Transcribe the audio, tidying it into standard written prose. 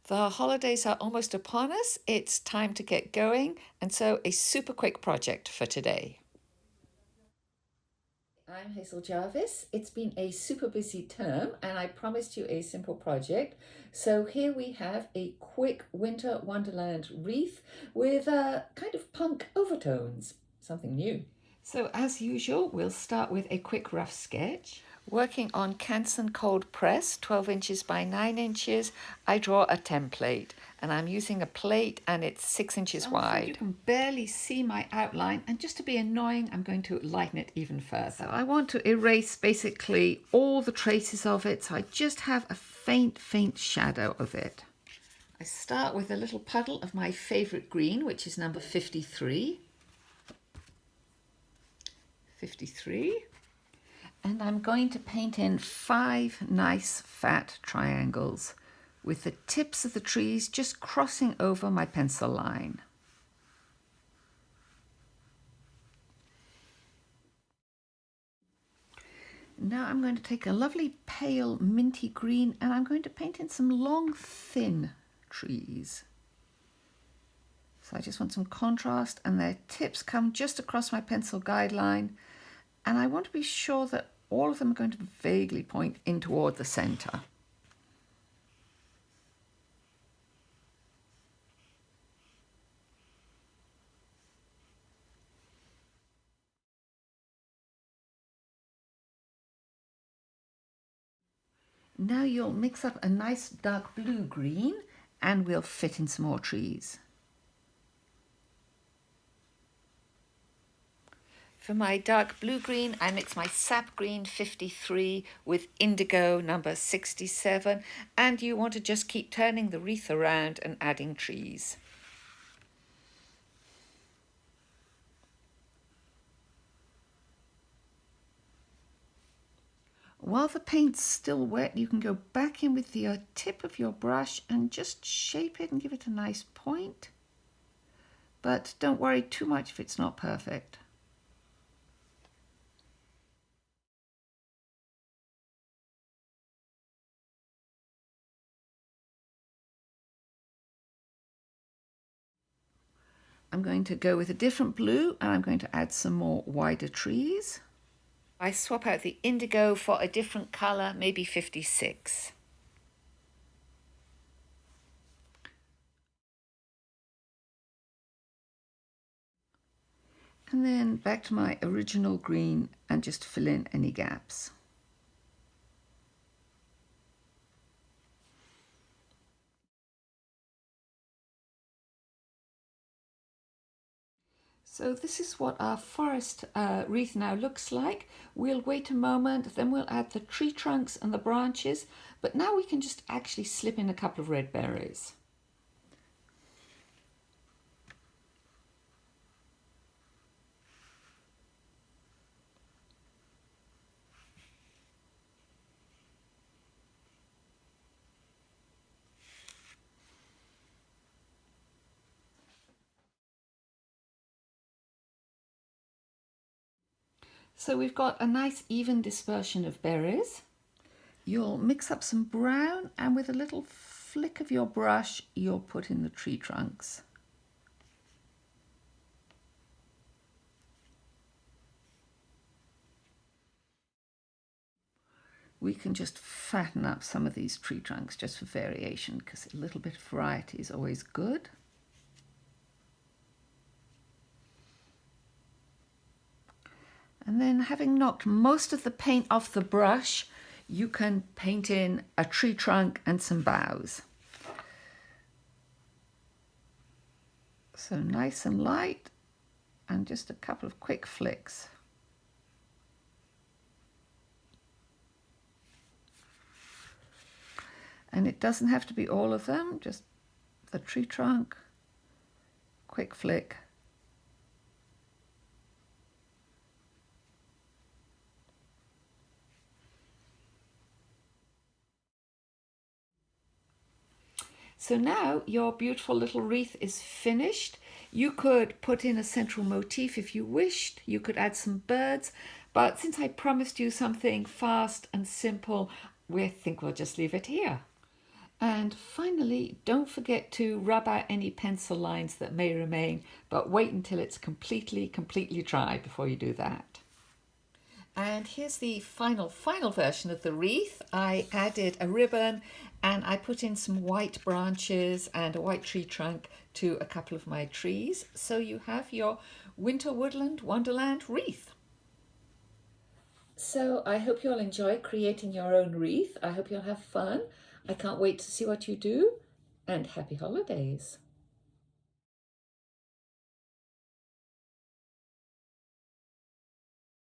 The holidays are almost upon us. It's time to get going, and so a super quick project for today. I'm Hazel Jarvis. It's been a super busy term, and I promised you a simple project. So here we have a quick winter wonderland wreath with kind of punk overtones, something new. So as usual, we'll start with a quick rough sketch. Working on Canson cold press, 12 inches by 9 inches, I draw a template, and I'm using a plate and it's 6 inches wide. You can barely see my outline, and just to be annoying, I'm going to lighten it even further. So I want to erase basically all the traces of it, so I just have a faint shadow of it. I start with a little puddle of my favourite green, which is number 53. 53. And I'm going to paint in 5 nice fat triangles with the tips of the trees just crossing over my pencil line. Now I'm going to take a lovely pale minty green and I'm going to paint in some long thin trees. So I just want some contrast, and their tips come just across my pencil guideline, and I want to be sure that all of them are going to vaguely point in toward the centre. Now you'll mix up a nice dark blue green and we'll fit in some more trees. For my dark blue green, I mix my sap green 53 with indigo number 67, and you want to just keep turning the wreath around and adding trees. While the paint's still wet, you can go back in with the tip of your brush and just shape it and give it a nice point. But don't worry too much if it's not perfect. I'm going to go with a different blue and I'm going to add some more wider trees. I swap out the indigo for a different colour, maybe 56. And then back to my original green and just fill in any gaps. So this is what our forest wreath now looks like. We'll wait a moment, then we'll add the tree trunks and the branches, but now we can just actually slip in a couple of red berries. So we've got a nice even dispersion of berries. You'll mix up some brown, and with a little flick of your brush, you'll put in the tree trunks. We can just fatten up some of these tree trunks just for variation, because a little bit of variety is always good. And then, having knocked most of the paint off the brush, you can paint in a tree trunk and some boughs. So nice and light, and just a couple of quick flicks. And it doesn't have to be all of them, just the tree trunk, quick flick. So now your beautiful little wreath is finished. You could put in a central motif if you wished. You could add some birds, but since I promised you something fast and simple, we think we'll just leave it here. And finally, don't forget to rub out any pencil lines that may remain, but wait until it's completely dry before you do that. And here's the final version of the wreath. I added a ribbon and I put in some white branches and a white tree trunk to a couple of my trees. So you have your winter woodland wonderland wreath. So I hope you'll enjoy creating your own wreath. I hope you'll have fun. I can't wait to see what you do, and happy holidays.